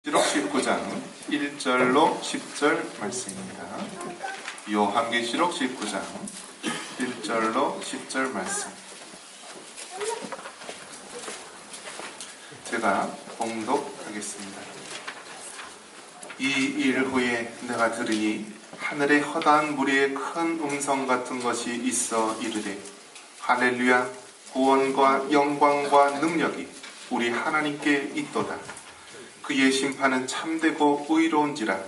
요한계시록 19장 1절로 10절 말씀입니다. 요한계시록 19장 1절로 10절 말씀. 제가 봉독하겠습니다. 이 일 후에 내가 들으니 하늘에 허다한 무리의 큰 음성 같은 것이 있어 이르되 할렐루야, 구원과 영광과 능력이 우리 하나님께 있도다. 그의 심판은 참되고 의로운지라.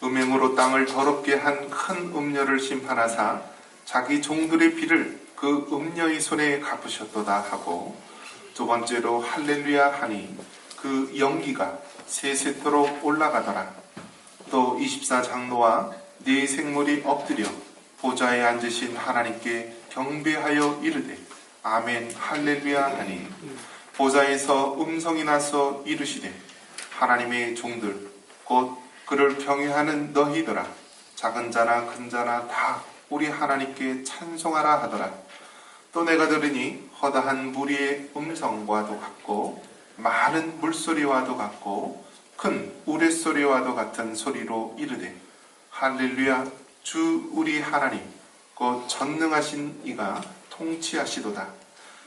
음행으로 땅을 더럽게 한 큰 음녀를 심판하사 자기 종들의 피를 그 음녀의 손에 갚으셨도다 하고, 두 번째로 할렐루야 하니 그 연기가 세세토록 올라가더라. 또 24장로와 네 생물이 엎드려 보좌에 앉으신 하나님께 경배하여 이르되 아멘 할렐루야 하니, 보좌에서 음성이 나서 이르시되 하나님의 종들 곧 그를 경외하는 너희들아, 작은 자나 큰 자나 다 우리 하나님께 찬송하라 하더라. 또 내가 들으니 허다한 무리의 음성과도 같고 많은 물소리와도 같고 큰 우레소리와도 같은 소리로 이르되 할렐루야, 주 우리 하나님 곧 전능하신 이가 통치하시도다.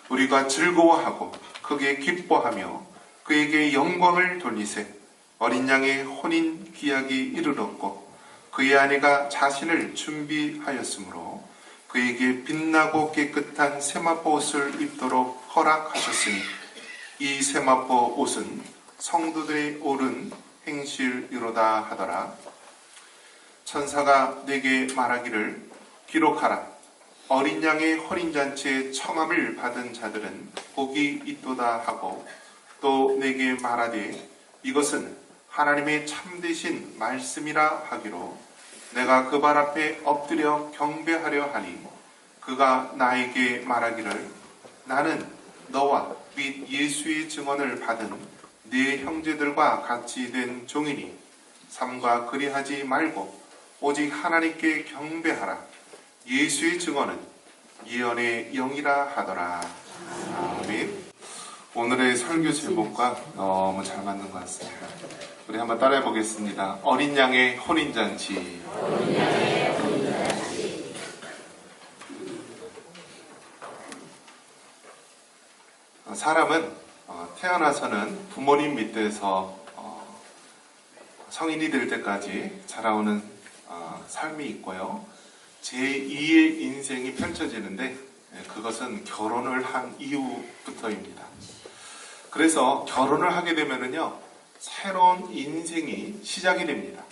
우리가 즐거워하고 크게 기뻐하며 그에게 영광을 돌리세. 어린 양의 혼인 기약이 이르렀고 그의 아내가 자신을 준비하였으므로 그에게 빛나고 깨끗한 세마포 옷을 입도록 허락하셨으니 이 세마포 옷은 성도들의 옳은 행실이로다 하더라. 천사가 내게 말하기를 기록하라. 어린 양의 혼인잔치에 청함을 받은 자들은 복이 있도다 하고, 또 내게 말하되 이것은 하나님의 참되신 말씀이라 하기로 내가 그 발 앞에 엎드려 경배하려 하니, 그가 나에게 말하기를 나는 너와 및 예수의 증언을 받은 네 형제들과 같이 된 종이니 삼가 그리하지 말고 오직 하나님께 경배하라. 예수의 증언은 예언의 영이라 하더라. 아멘. 오늘의 설교 제목과 너무 잘 맞는 것 같습니다. 우리 한번 따라해 보겠습니다. 어린 양의 혼인잔치. 사람은 태어나서는 부모님 밑에서 성인이 될 때까지 자라오는 삶이 있고요. 제2의 인생이 펼쳐지는데 그것은 결혼을 한 이후부터입니다. 그래서 결혼을 하게 되면은요, 새로운 인생이 시작이 됩니다.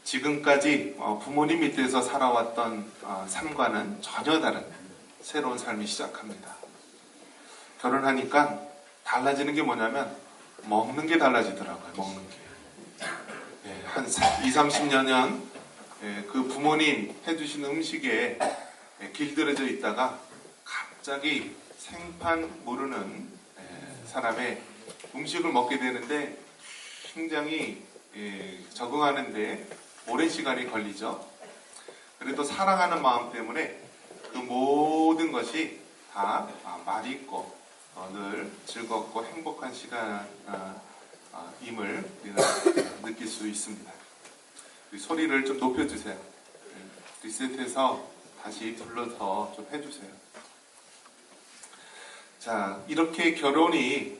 지금까지 부모님 밑에서 살아왔던 삶과는 전혀 다른 새로운 삶이 시작합니다. 결혼하니까 달라지는 게 뭐냐면 먹는 게 달라지더라고요. 먹는 게. 한 20-30년 그 부모님 해주신 음식에 길들여져 있다가 갑자기 생판 모르는 사람의 음식을 먹게 되는데 굉장히 적응하는데 오랜 시간이 걸리죠. 그래도 사랑하는 마음 때문에 그 모든 것이 다 맛있고 늘 즐겁고 행복한 시간임을 느낄 수 있습니다. 소리를 좀 높여주세요. 리셋해서 다시 불러서 좀 해주세요. 자, 이렇게 결혼이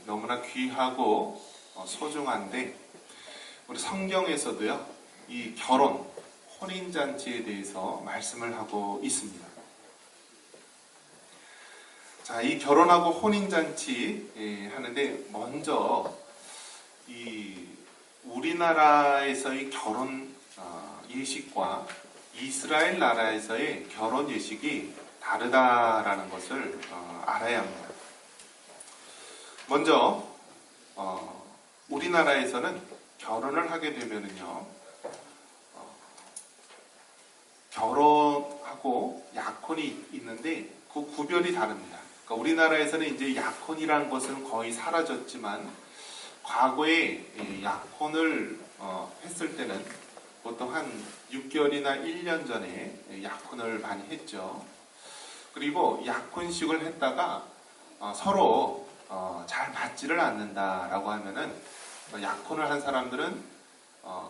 너무나 귀하고 소중한데, 우리 성경에서도요, 이 결혼, 혼인잔치에 대해서 말씀을 하고 있습니다. 자, 이 결혼하고 혼인잔치 하는데 먼저 이 우리나라에서의 결혼 예식과 이스라엘 나라에서의 결혼 예식이 다르다라는 것을 알아야 합니다. 먼저 우리나라에서는 결혼을 하게 되면은요, 결혼하고 약혼이 있는데 그 구별이 다릅니다. 그러니까 우리나라에서는 이제 약혼이라는 것은 거의 사라졌지만, 과거에 약혼을 했을 때는 보통 한 6개월이나 1년 전에 약혼을 많이 했죠. 그리고 약혼식을 했다가 서로 잘 맞지를 않는다라고 하면은 약혼을 한 사람들은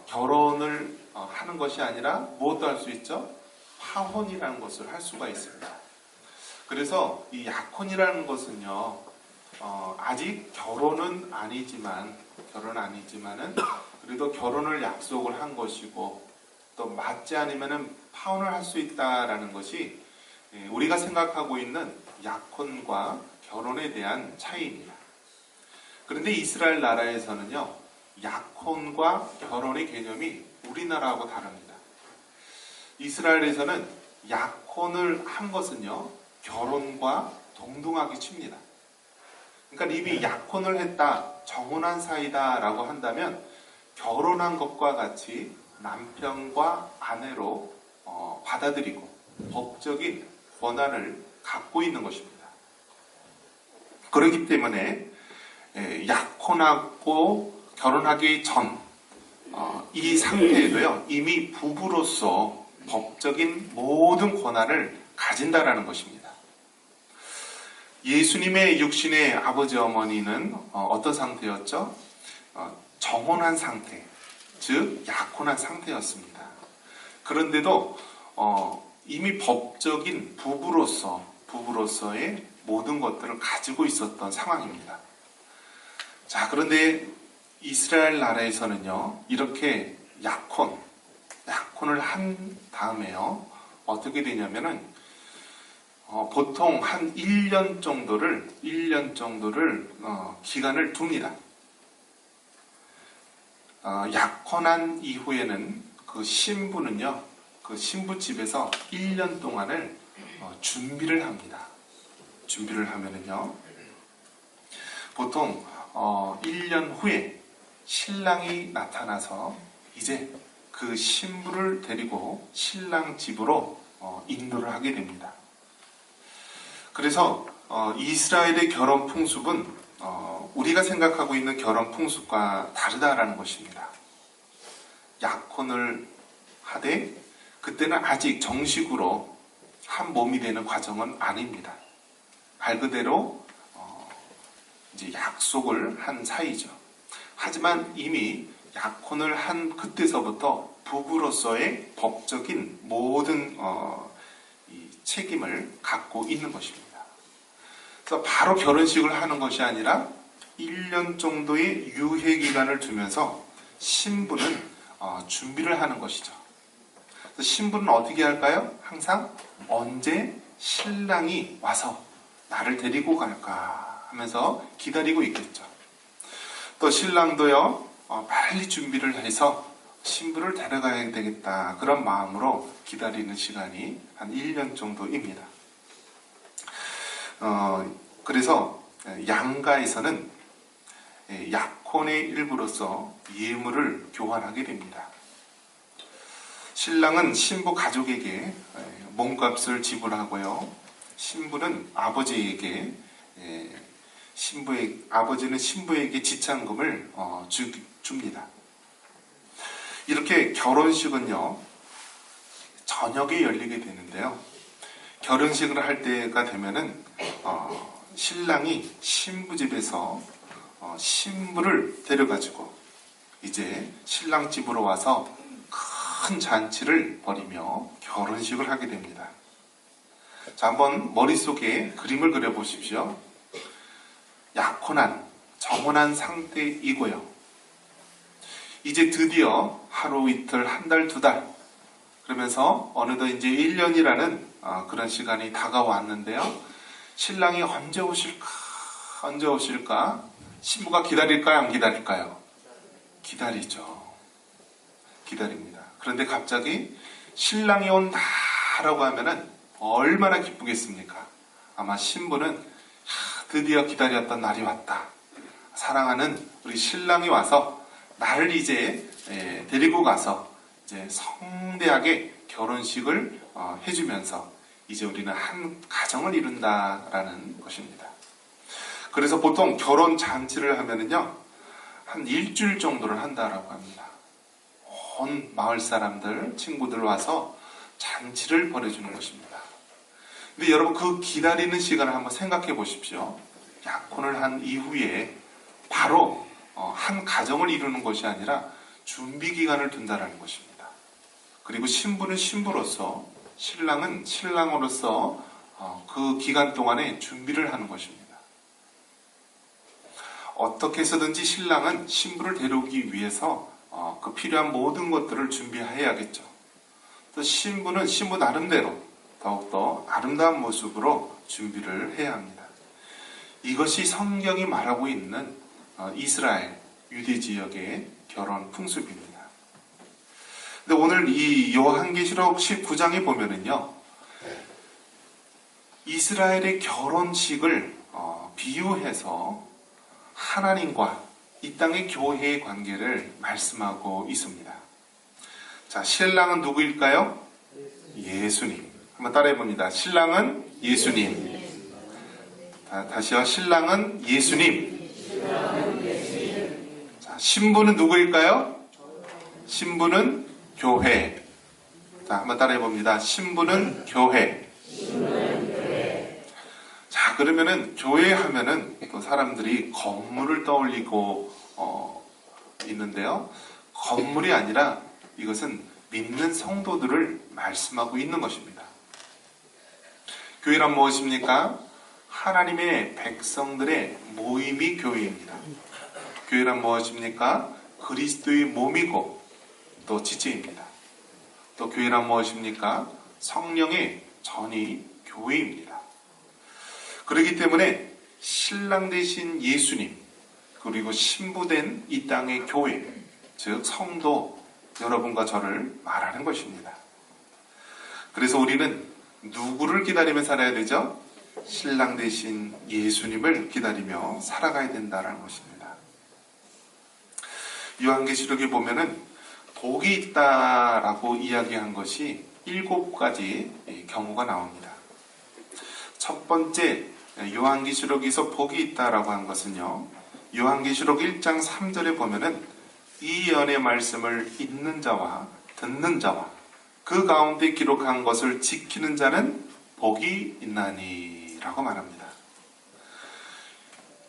결혼을 하는 것이 아니라 무엇도 할 수 있죠? 파혼이라는 것을 할 수가 있습니다. 그래서 이 약혼이라는 것은요, 아직 결혼은 아니지만은 그래도 결혼을 약속을 한 것이고 또 맞지 않으면은 파혼을 할 수 있다라는 것이 우리가 생각하고 있는 약혼과 결혼에 대한 차이입니다. 그런데 이스라엘 나라에서는요, 약혼과 결혼의 개념이 우리나라하고 다릅니다. 이스라엘에서는 약혼을 한 것은요, 결혼과 동등하게 칩니다. 그러니까 이미 약혼을 했다, 정혼한 사이다 라고 한다면 결혼한 것과 같이 남편과 아내로 받아들이고 법적인 권한을 갖고 있는 것입니다. 그렇기 때문에 약혼하고 결혼하기 전 이 상태에도요, 이미 부부로서 법적인 모든 권한을 가진다라는 것입니다. 예수님의 육신의 아버지 어머니는 어떤 상태였죠? 정혼한 상태, 즉 약혼한 상태였습니다. 그런데도 이미 법적인 부부로서의 모든 것들을 가지고 있었던 상황입니다. 자, 그런데 이스라엘 나라에서는요, 이렇게 약혼을 한 다음에요, 어떻게 되냐면은 보통 한 1년 정도를 기간을 둡니다. 약혼한 이후에는 그 신부는요, 그 신부 집에서 1년 동안을 준비를 합니다. 준비를 하면은요, 보통 1년 후에 신랑이 나타나서 이제 그 신부를 데리고 신랑 집으로 인도를 하게 됩니다. 그래서 이스라엘의 결혼 풍습은 우리가 생각하고 있는 결혼 풍습과 다르다라는 것입니다. 약혼을 하되 그때는 아직 정식으로 한 몸이 되는 과정은 아닙니다. 말 그대로 이제 약속을 한 사이죠. 하지만 이미 약혼을 한 그때서부터 부부로서의 법적인 모든 이 책임을 갖고 있는 것입니다. 그래서 바로 결혼식을 하는 것이 아니라 1년 정도의 유예 기간을 두면서 신부는 준비를 하는 것이죠. 그래서 신부는 어떻게 할까요? 항상 언제 신랑이 와서 나를 데리고 갈까 하면서 기다리고 있겠죠. 또 신랑도요, 빨리 준비를 해서 신부를 데려가야 되겠다, 그런 마음으로 기다리는 시간이 한 1년 정도입니다. 그래서 양가에서는 약혼의 일부로서 예물을 교환하게 됩니다. 신랑은 신부 가족에게 몸값을 지불하고요, 신부는 아버지에게 아버지는 신부에게 지참금을 줍니다. 이렇게 결혼식은요, 저녁에 열리게 되는데요, 결혼식을 할 때가 되면은 신랑이 신부 집에서 신부를 데려가지고 이제 신랑 집으로 와서 큰 잔치를 벌이며 결혼식을 하게 됩니다. 자, 한번 머릿속에 그림을 그려보십시오. 약혼한, 정혼한 상태이고요, 이제 드디어 하루 이틀, 한 달, 두 달 그러면서 어느덧 이제 1년이라는 그런 시간이 다가왔는데요, 신랑이 언제 오실까? 신부가 기다릴까요? 안 기다릴까요? 기다리죠. 기다립니다. 그런데 갑자기 신랑이 온다라고 하면은 얼마나 기쁘겠습니까? 아마 신부는 드디어 기다렸던 날이 왔다, 사랑하는 우리 신랑이 와서 나를 이제 데리고 가서 이제 성대하게 결혼식을 해주면서 이제 우리는 한 가정을 이룬다라는 것입니다. 그래서 보통 결혼 잔치를 하면은요, 한 일주일 정도를 한다라고 합니다. 온 마을 사람들, 친구들 와서 잔치를 벌여주는 것입니다. 근데 여러분, 그 기다리는 시간을 한번 생각해 보십시오. 약혼을 한 이후에 바로 한 가정을 이루는 것이 아니라 준비 기간을 둔다라는 것입니다. 그리고 신부는 신부로서, 신랑은 신랑으로서 그 기간 동안에 준비를 하는 것입니다. 어떻게 해서든지 신랑은 신부를 데려오기 위해서 그 필요한 모든 것들을 준비해야겠죠. 또 신부는 신부 나름대로 더욱더 아름다운 모습으로 준비를 해야 합니다. 이것이 성경이 말하고 있는 이스라엘, 유대 지역의 결혼 풍습입니다. 근데 오늘 이 요한계시록 19장에 보면은요, 이스라엘의 결혼식을 비유해서 하나님과 이 땅의 교회의 관계를 말씀하고 있습니다. 자, 신랑은 누구일까요? 예수님. 한번 따라해 봅니다. 신랑은 예수님. 다시요. 신랑은 예수님. 자, 신부는 누구일까요? 신부는 교회. 자, 한번 따라해 봅니다. 신부는 교회. 자, 그러면은 교회 하면은 또 사람들이 건물을 떠올리고 있는데요. 건물이 아니라 이것은 믿는 성도들을 말씀하고 있는 것입니다. 교회란 무엇입니까? 하나님의 백성들의 모임이 교회입니다. 교회란 무엇입니까? 그리스도의 몸이고 또 지체입니다. 또 교회란 무엇입니까? 성령의 전이 교회입니다. 그렇기 때문에 신랑 되신 예수님, 그리고 신부된 이 땅의 교회, 즉 성도 여러분과 저를 말하는 것입니다. 그래서 우리는 누구를 기다리며 살아야 되죠? 신랑 되신 예수님을 기다리며 살아가야 된다는 것입니다. 요한계시록에 보면은 복이 있다라고 이야기한 것이 7가지 경우가 나옵니다. 첫 번째, 요한계시록에서 복이 있다라고 한 것은요, 요한계시록 1장 3절에 보면은 이 예언의 말씀을 읽는 자와 듣는 자와 그 가운데 기록한 것을 지키는 자는 복이 있나니 라고 말합니다.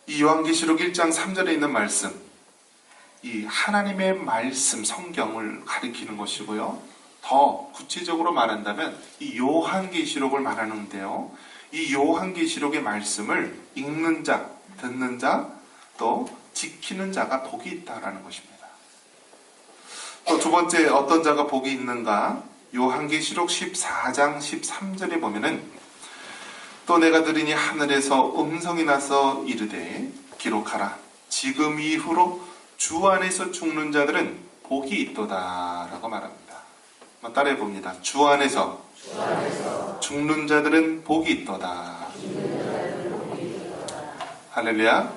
이 요한계시록 1장 3절에 있는 말씀, 이 하나님의 말씀, 성경을 가리키는 것이고요. 더 구체적으로 말한다면 이 요한계시록을 말하는데요. 이 요한계시록의 말씀을 읽는 자, 듣는 자, 또 지키는 자가 복이 있다라는 것입니다. 또 두 번째, 어떤 자가 복이 있는가? 요한계시록 14장 13절에 보면은 또 내가 들으니 하늘에서 음성이 나서 이르되 기록하라. 지금 이후로 주 안에서 죽는 자들은 복이 있도다 라고 말합니다. 한번 따라해 봅니다. 주 안에서 죽는 자들은 복이 있도다. 할렐루야.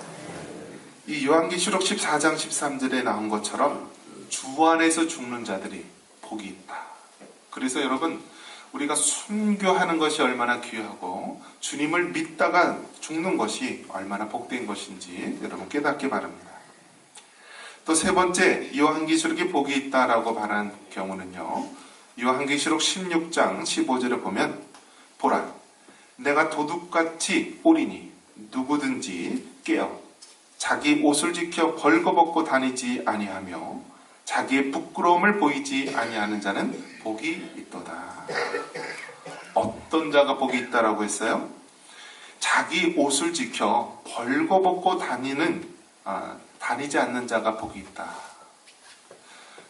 이 요한계시록 14장 13절에 나온 것처럼 주 안에서 죽는 자들이 복이 있다. 그래서 여러분, 우리가 순교하는 것이 얼마나 귀하고 주님을 믿다가 죽는 것이 얼마나 복된 것인지 여러분 깨닫기 바랍니다. 또 세 번째, 요한계시록에 복이 있다라고 말한 경우는요, 요한계시록 16장 15절에 보면 보라, 내가 도둑같이 오리니 누구든지 깨어 자기 옷을 지켜 벌거벗고 다니지 아니하며 자기의 부끄러움을 보이지 아니하는 자는 복이 있도다. 어떤 자가 복이 있다라고 했어요? 자기 옷을 지켜 벌거벗고 다니지 않는 자가 복이 있다.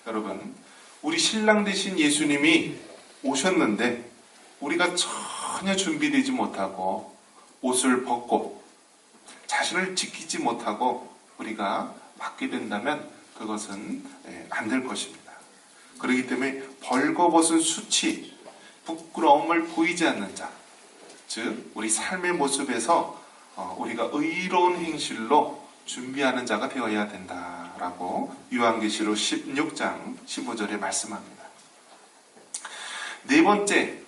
여러분, 우리 신랑 되신 예수님이 오셨는데 우리가 전혀 준비되지 못하고 옷을 벗고 자신을 지키지 못하고 우리가 맞게 된다면 그것은 안 될 것입니다. 그렇기 때문에 벌거벗은 수치, 부끄러움을 보이지 않는 자, 즉 우리 삶의 모습에서 우리가 의로운 행실로 준비하는 자가 되어야 된다라고 요한계시록 16장 15절에 말씀합니다. 네 번째,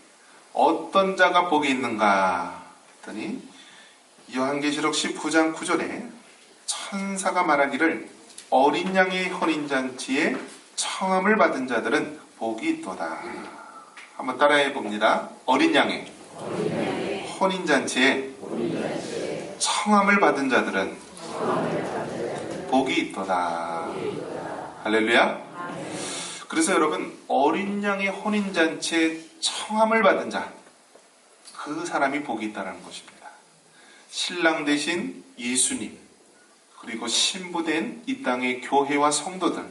어떤 자가 복이 있는가 했더니 요한계시록 19장 9절에 천사가 말하기를 어린 양의 혼인잔치에 청함을 받은 자들은 복이 있도다. 한번 따라해 봅니다. 어린 양의 혼인잔치에 청함을 받은 자들은 복이 있도다. 할렐루야. 그래서 여러분, 어린 양의 혼인잔치에 청함을 받은 자, 그 사람이 복이 있다는 것입니다. 신랑 대신 예수님, 그리고 신부된 이 땅의 교회와 성도들,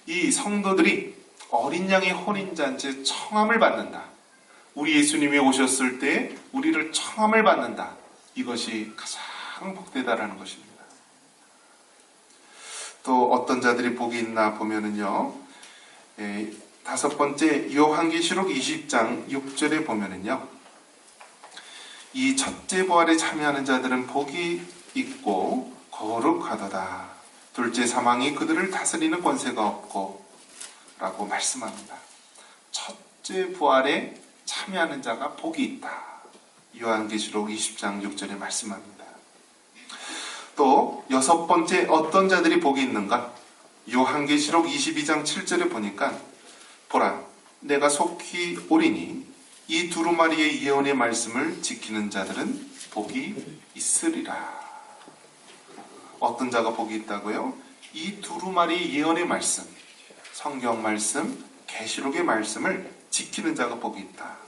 이 성도들이 어린 양의 혼인잔치에 청함을 받는다. 우리 예수님이 오셨을 때 우리를 청함을 받는다. 이것이 가장 복되다라는 것입니다. 또 어떤 자들이 복이 있나 보면은요, 다섯 번째 요한계시록 20장 6절에 보면은요, 이 첫째 부활에 참여하는 자들은 복이 있고 거룩하도다. 둘째 사망이 그들을 다스리는 권세가 없고 라고 말씀합니다. 첫째 부활에 참여하는 자가 복이 있다. 요한계시록 20장 6절에 말씀합니다. 또 여섯 번째 어떤 자들이 복이 있는가? 요한계시록 22장 7절에 보니까 보라, 내가 속히 오리니 이 두루마리의 예언의 말씀을 지키는 자들은 복이 있으리라. 어떤 자가 복이 있다고요? 이 두루마리 예언의 말씀, 성경 말씀, 계시록의 말씀을 지키는 자가 복이 있다.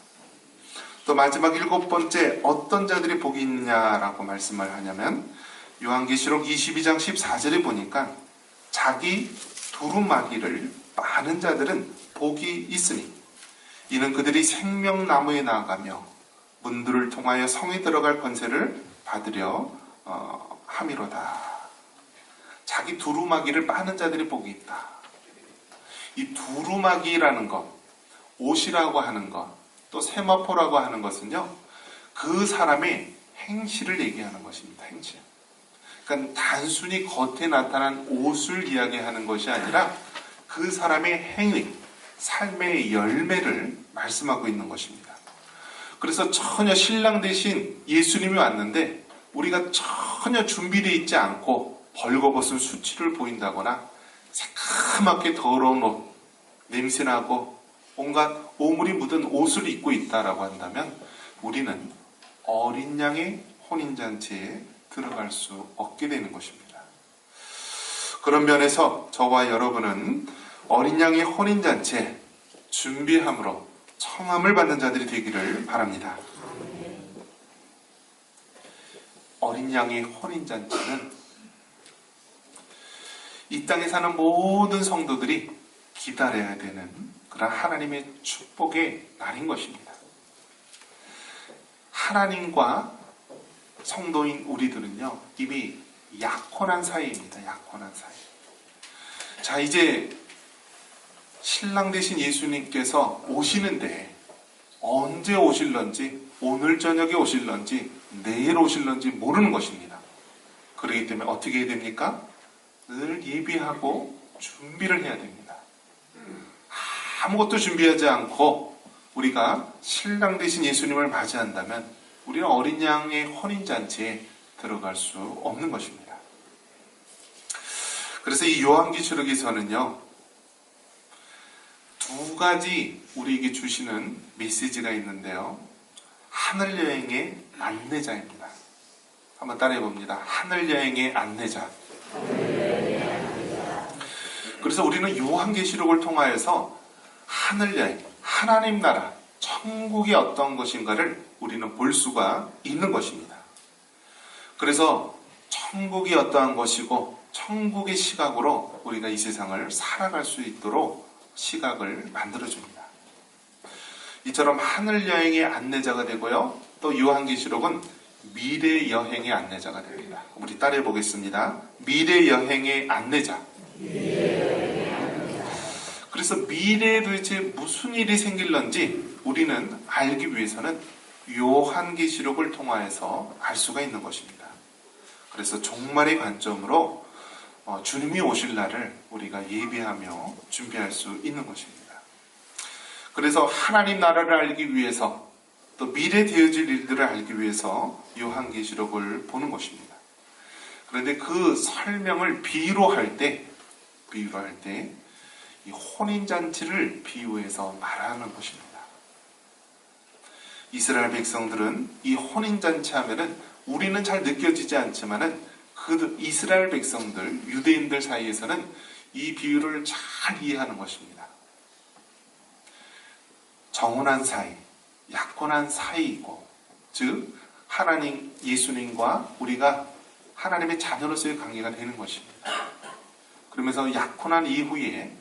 또 마지막 일곱 번째 어떤 자들이 복이 있냐라고 말씀을 하냐면 요한계시록 22장 14절에 보니까 자기 두루마리를 빠는 자들은 복이 있으니 이는 그들이 생명나무에 나아가며 문들을 통하여 성에 들어갈 권세를 받으려 함이로다. 자기 두루마기를 빠는 자들이 복이 있다. 이 두루마기라는 것, 옷이라고 하는 것, 또 세마포라고 하는 것은요, 그 사람의 행실을 얘기하는 것입니다. 행실. 그러니까 단순히 겉에 나타난 옷을 이야기하는 것이 아니라 그 사람의 행위, 삶의 열매를 말씀하고 있는 것입니다. 그래서 전혀 신랑 대신 예수님이 왔는데 우리가 전혀 준비되어 있지 않고 벌거벗은 수치를 보인다거나 새카맣게 더러운 옷, 냄새나고 온갖 오물이 묻은 옷을 입고 있다라고 한다면 우리는 어린 양의 혼인잔치에 들어갈 수 없게 되는 것입니다. 그런 면에서 저와 여러분은 어린 양의 혼인잔치에 준비함으로 청함을 받는 자들이 되기를 바랍니다. 어린 양의 혼인잔치는 이 땅에 사는 모든 성도들이 기다려야 되는 그런 하나님의 축복의 날인 것입니다. 하나님과 성도인 우리들은요, 이미 약혼한 사이입니다. 약혼한 사이. 자, 이제 신랑 되신 예수님께서 오시는데 언제 오실런지, 오늘 저녁에 오실런지, 내일 오실런지 모르는 것입니다. 그렇기 때문에 어떻게 해야 됩니까? 늘 예비하고 준비를 해야 됩니다. 아무것도 준비하지 않고 우리가 신랑 되신 예수님을 맞이한다면 우리는 어린 양의 혼인잔치에 들어갈 수 없는 것입니다. 그래서 이 요한계시록에서는요, 두 가지 우리에게 주시는 메시지가 있는데요. 하늘여행의 안내자입니다. 한번 따라해 봅니다. 하늘여행의 안내자. 그래서 우리는 요한계시록을 통하여서 하늘여행, 하나님 나라, 천국이 어떤 것인가를 우리는 볼 수가 있는 것입니다. 그래서 천국이 어떠한 것이고 천국의 시각으로 우리가 이 세상을 살아갈 수 있도록 시각을 만들어줍니다. 이처럼 하늘여행의 안내자가 되고요. 또 요한계시록은 미래여행의 안내자가 됩니다. 우리 따라해 보겠습니다. 미래여행의 안내자. 그래서 미래에 도대체 무슨 일이 생길런지 우리는 알기 위해서는 요한계시록을 통하여서 알 수가 있는 것입니다. 그래서 종말의 관점으로 주님이 오실 날을 우리가 예비하며 준비할 수 있는 것입니다. 그래서 하나님 나라를 알기 위해서 또 미래 되어질 일들을 알기 위해서 요한계시록을 보는 것입니다. 그런데 그 설명을 비유로 할 때 이 혼인잔치를 비유해서 말하는 것입니다. 이스라엘 백성들은 이 혼인잔치 하면은 우리는 잘 느껴지지 않지만은 그 이스라엘 백성들, 유대인들 사이에서는 이 비유를 잘 이해하는 것입니다. 정혼한 사이, 약혼한 사이이고, 즉 하나님, 예수님과 우리가 하나님의 자녀로서의 관계가 되는 것입니다. 그러면서 약혼한 이후에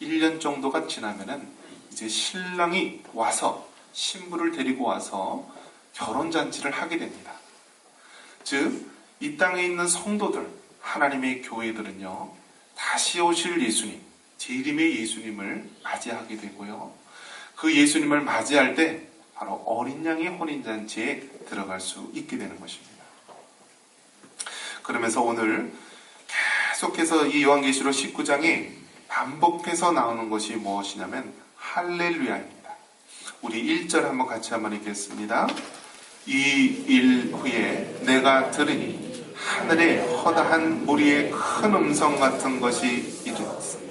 1년 정도가 지나면은 이제 신랑이 와서 신부를 데리고 와서 결혼잔치를 하게 됩니다. 즉, 이 땅에 있는 성도들, 하나님의 교회들은요, 다시 오실 예수님, 재림의 예수님을 맞이하게 되고요. 그 예수님을 맞이할 때 바로 어린 양의 혼인잔치에 들어갈 수 있게 되는 것입니다. 그러면서 오늘 계속해서 이 요한계시록 19장에 반복해서 나오는 것이 무엇이냐면 할렐루야입니다. 우리 1절 한번 읽겠습니다. 이 일 후에 내가 들으니 하늘에 허다한 무리의 큰 음성 같은 것이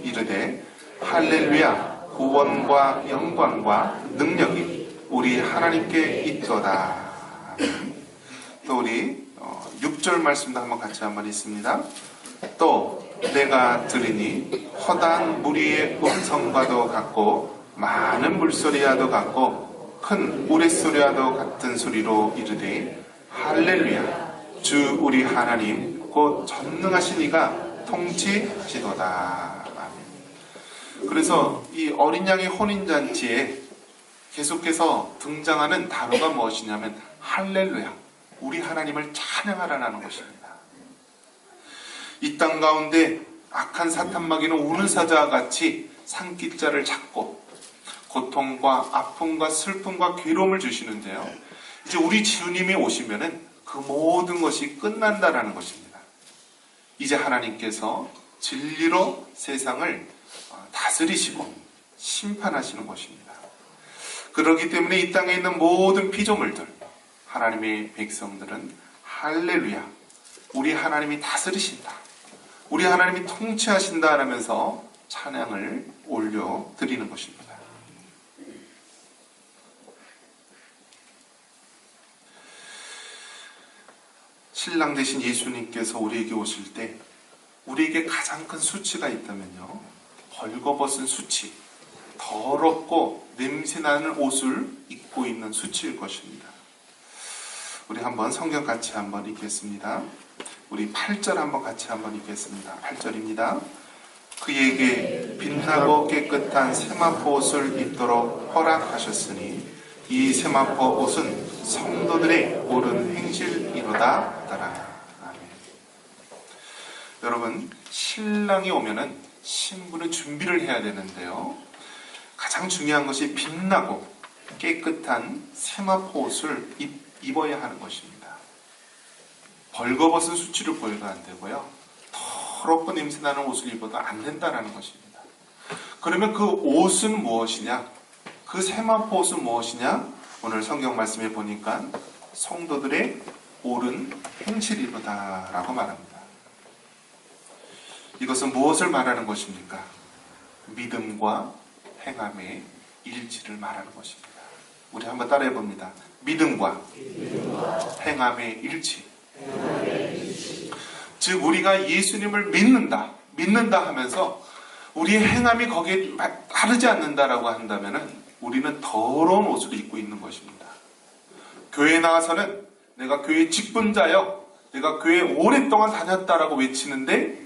이르되 할렐루야, 구원과 영광과 능력이 우리 하나님께 있도다. 또 우리 6절 말씀도 한번 읽습니다. 또 내가 들으니 허다한 무리의 음성과도 같고 많은 물소리와도 같고 큰 우레소리와도 같은 소리로 이르되 할렐루야, 주 우리 하나님 곧 전능하신 이가 통치하시도다. 그래서 이 어린 양의 혼인잔치에 계속해서 등장하는 단어가 무엇이냐면 할렐루야, 우리 하나님을 찬양하라는 것입니다. 이 땅 가운데 악한 사탄마귀는 우는 사자와 같이 산기자를 잡고 고통과 아픔과 슬픔과 괴로움을 주시는데요, 이제 우리 주님이 오시면은 그 모든 것이 끝난다라는 것입니다. 이제 하나님께서 진리로 세상을 다스리시고 심판하시는 것입니다. 그렇기 때문에 이 땅에 있는 모든 피조물들, 하나님의 백성들은 할렐루야, 우리 하나님이 다스리신다, 우리 하나님이 통치하신다 하면서 찬양을 올려드리는 것입니다. 신랑 되신 예수님께서 우리에게 오실 때 우리에게 가장 큰 수치가 있다면요, 벌거벗은 수치, 더럽고 냄새나는 옷을 입고 있는 수치일 것입니다. 우리 한번 성경 같이 한번 읽겠습니다. 우리 8절 같이 읽겠습니다. 8절입니다. 그에게 빛나고 깨끗한 세마포 옷을 입도록 허락하셨으니 이 세마포 옷은 성도들의 옳은 행실이로다 하더라. 아멘. 여러분, 신랑이 오면은 신부는 준비를 해야 되는데요, 가장 중요한 것이 빛나고 깨끗한 세마포 옷을 입어야 하는 것입니다. 벌거벗은 수치를 보여도 안 되고요, 더럽고 냄새나는 옷을 입어도 안 된다는 것입니다. 그러면 그 옷은 무엇이냐? 그 세마포 옷은 무엇이냐? 오늘 성경 말씀에 보니까 성도들의 옳은 행실이로다 라고 말합니다. 이것은 무엇을 말하는 것입니까? 믿음과 행함의 일치를 말하는 것입니다. 우리 한번 따라해 봅니다. 믿음과 행함의 일치. 즉 우리가 예수님을 믿는다 하면서 우리의 행함이 거기에 다르지 않는다라고 한다면 우리는 더러운 옷을 입고 있는 것입니다. 교회에 나가서는 내가 교회 직분자여, 내가 교회에 오랫동안 다녔다라고 외치는데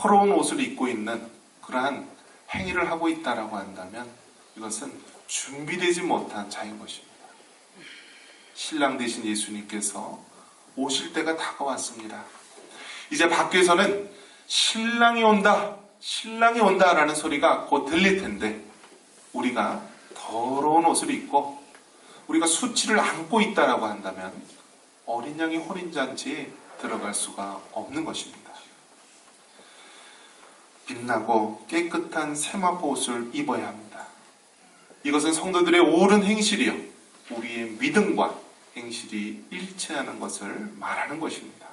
더러운 옷을 입고 있는 그러한 행위를 하고 있다라고 한다면 이것은 준비되지 못한 자인 것입니다. 신랑 되신 예수님께서 오실 때가 다가왔습니다. 이제 밖에서는 신랑이 온다, 신랑이 온다라는 소리가 곧 들릴 텐데 우리가 더러운 옷을 입고 우리가 수치를 안고 있다라고 한다면 어린 양의 혼인잔치에 들어갈 수가 없는 것입니다. 빛나고 깨끗한 세마포 옷을 입어야 합니다. 이것은 성도들의 옳은 행실이요, 우리의 믿음과 행실이 일치하는 것을 말하는 것입니다.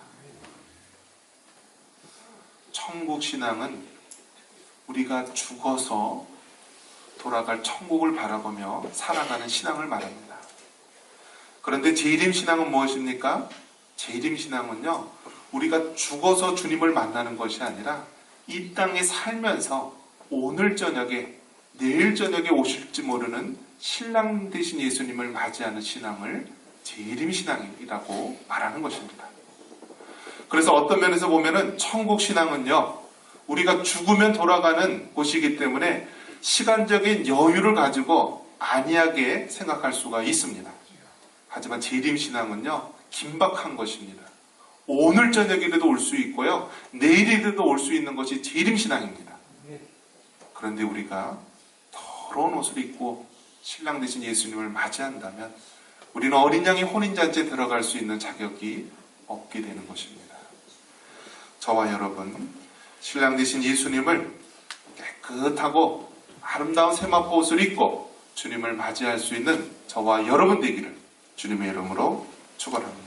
천국 신앙은 우리가 죽어서 돌아갈 천국을 바라보며 살아가는 신앙을 말합니다. 그런데 재림신앙은 무엇입니까? 재림신앙은요, 우리가 죽어서 주님을 만나는 것이 아니라 이 땅에 살면서 오늘 저녁에, 내일 저녁에 오실지 모르는 신랑 되신 예수님을 맞이하는 신앙을 재림신앙이라고 말하는 것입니다. 그래서 어떤 면에서 보면은 천국 신앙은요, 우리가 죽으면 돌아가는 곳이기 때문에 시간적인 여유를 가지고 안이하게 생각할 수가 있습니다. 하지만 재림신앙은요, 긴박한 것입니다. 오늘 저녁이라도 올 수 있고요, 내일이라도 올 수 있는 것이 재림신앙입니다. 그런데 우리가 더러운 옷을 입고 신랑 되신 예수님을 맞이한다면 우리는 어린 양의 혼인잔치에 들어갈 수 있는 자격이 없게 되는 것입니다. 저와 여러분, 신랑 되신 예수님을 깨끗하고 아름다운 세마포 옷을 입고 주님을 맞이할 수 있는 저와 여러분 되기를 주님의 이름으로 축원합니다.